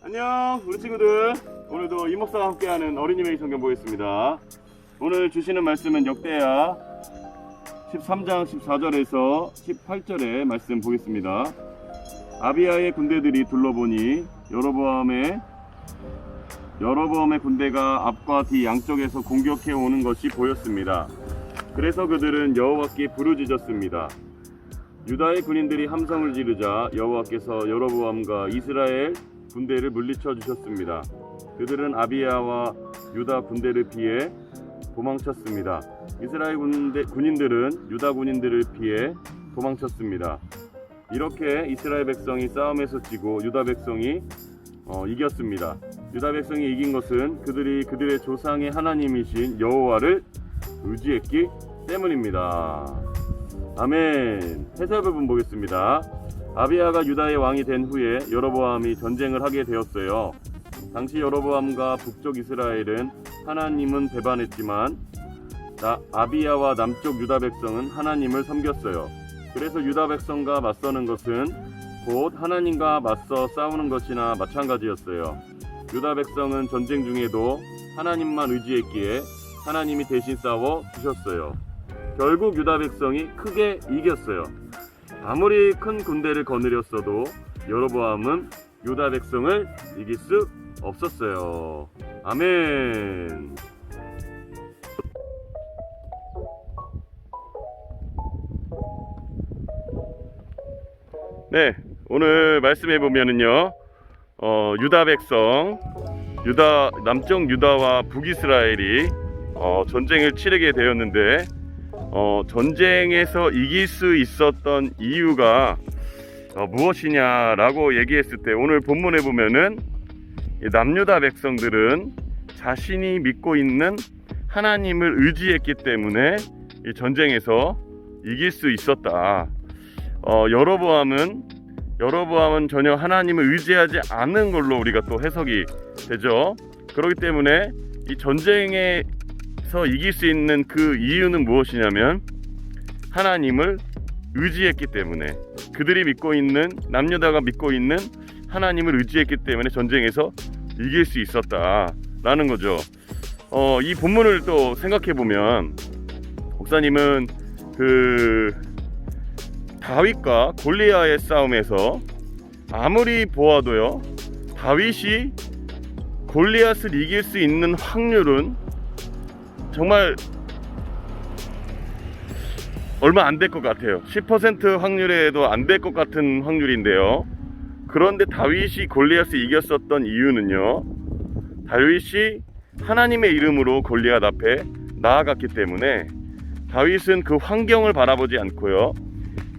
안녕 우리 친구들, 오늘도 이목사와 함께하는 어린이메이 성경 보겠습니다. 오늘 주시는 말씀은 역대하 13장 14절에서 18절의 말씀 보겠습니다. 아비야의 군대들이 둘러보니 여로보암의 군대가 앞과 뒤 양쪽에서 공격해 오는 것이 보였습니다. 그래서 그들은 여호와께 부르짖었습니다. 유다의 군인들이 함성을 지르자 여호와께서 여로보암과 이스라엘 군대를 물리쳐 주셨습니다. 그들은 아비야와 유다 군대를 피해 도망쳤습니다. 이스라엘 군인들은 유다 군인들을 피해 도망쳤습니다. 이렇게 이스라엘 백성이 싸움에서 지고 유다 백성이 이겼습니다. 유다 백성이 이긴 것은 그들이 그들의 조상의 하나님이신 여호와를 의지했기 때문입니다. 아멘. 해설 부분 보겠습니다. 아비야가 유다의 왕이 된 후에 여로보암이 전쟁을 하게 되었어요. 당시 여로보암과 북쪽 이스라엘은 하나님은 배반했지만 아비야와 남쪽 유다 백성은 하나님을 섬겼어요. 그래서 유다 백성과 맞서는 것은 곧 하나님과 맞서 싸우는 것이나 마찬가지였어요. 유다 백성은 전쟁 중에도 하나님만 의지했기에 하나님이 대신 싸워 주셨어요. 결국 유다 백성이 크게 이겼어요. 아무리 큰 군대를 거느렸어도 여로보암은 유다 백성을 이길 수 없었어요. 아멘. 네, 오늘 말씀해 보면은요, 유다 백성, 남쪽 유다와 북이스라엘이 전쟁을 치르게 되었는데, 전쟁에서 이길 수 있었던 이유가 무엇이냐라고 얘기했을 때, 오늘 본문에 보면은 남유다 백성들은 자신이 믿고 있는 하나님을 의지했기 때문에 이 전쟁에서 이길 수 있었다. 여로보암은 전혀 하나님을 의지하지 않는 걸로 우리가 또 해석이 되죠. 그렇기 때문에 이 전쟁에서 이길 수 있는 그 이유는 무엇이냐면 하나님을 의지했기 때문에, 그들이 믿고 있는, 남유다가 믿고 있는 하나님을 의지했기 때문에 전쟁에서 이길 수 있었다라는 거죠. 이 본문을 또 생각해 보면, 목사님은 다윗과 골리앗의 싸움에서 아무리 보아도요, 다윗이 골리앗을 이길 수 있는 확률은 정말 얼마 안 될 것 같아요. 10% 확률에도 안 될 것 같은 확률인데요. 그런데 다윗이 골리앗을 이겼었던 이유는요, 다윗이 하나님의 이름으로 골리앗 앞에 나아갔기 때문에, 다윗은 그 환경을 바라보지 않고요,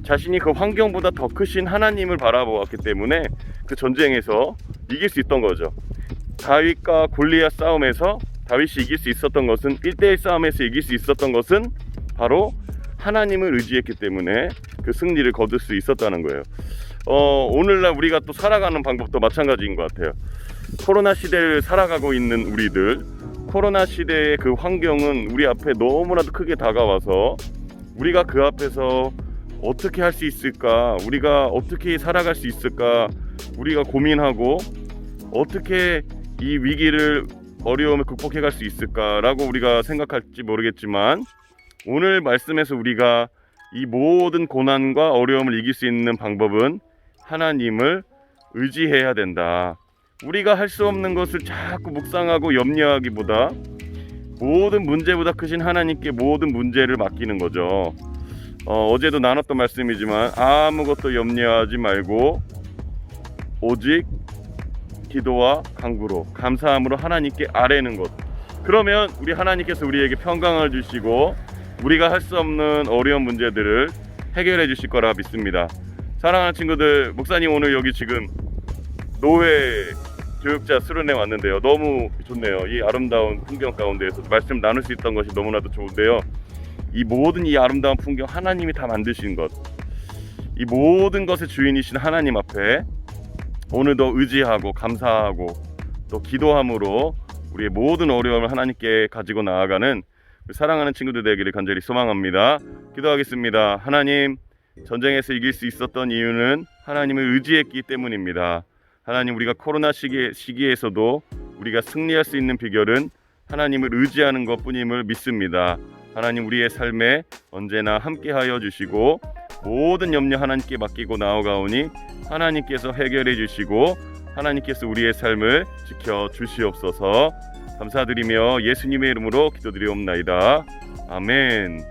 자신이 그 환경보다 더 크신 하나님을 바라보았기 때문에 그 전쟁에서 이길 수 있던 거죠. 다윗과 골리앗 싸움에서 다윗이 이길 수 있었던 것은, 1대1 싸움에서 이길 수 있었던 것은 바로 하나님을 의지했기 때문에 그 승리를 거둘 수 있었다는 거예요. 오늘날 우리가 또 살아가는 방법도 마찬가지인 것 같아요. 코로나 시대를 살아가고 있는 우리들, 코로나 시대의 그 환경은 우리 앞에 너무나도 크게 다가와서 우리가 그 앞에서 어떻게 할 수 있을까, 우리가 어떻게 살아갈 수 있을까, 우리가 고민하고 어떻게 이 위기를, 어려움을 극복해 갈 수 있을까라고 우리가 생각할지 모르겠지만, 오늘 말씀에서 우리가 이 모든 고난과 어려움을 이길 수 있는 방법은 하나님을 의지해야 된다. 우리가 할 수 없는 것을 자꾸 묵상하고 염려하기보다 모든 문제보다 크신 하나님께 모든 문제를 맡기는 거죠. 어제도 나눴던 말씀이지만 아무것도 염려하지 말고 오직 기도와 간구로 감사함으로 하나님께 아뢰는 것. 그러면 우리 하나님께서 우리에게 평강을 주시고 우리가 할 수 없는 어려운 문제들을 해결해 주실 거라 믿습니다. 사랑하는 친구들, 목사님 오늘 여기 지금 노회 교육자 수련회 왔는데요, 너무 좋네요. 이 아름다운 풍경 가운데에서 말씀 나눌 수 있던 것이 너무나도 좋은데요, 이 모든 이 아름다운 풍경 하나님이 다 만드신 것, 이 모든 것의 주인이신 하나님 앞에 오늘도 의지하고 감사하고 또 기도함으로 우리의 모든 어려움을 하나님께 가지고 나아가는 사랑하는 친구들 되기를 간절히 소망합니다. 기도하겠습니다. 하나님, 전쟁에서 이길 수 있었던 이유는 하나님을 의지했기 때문입니다. 하나님, 우리가 코로나 시기에서도 우리가 승리할 수 있는 비결은 하나님을 의지하는 것뿐임을 믿습니다. 하나님, 우리의 삶에 언제나 함께하여 주시고 모든 염려 하나님께 맡기고 나아가오니 하나님께서 해결해 주시고 하나님께서 우리의 삶을 지켜 주시옵소서. 감사드리며 예수님의 이름으로 기도드리옵나이다. 아멘.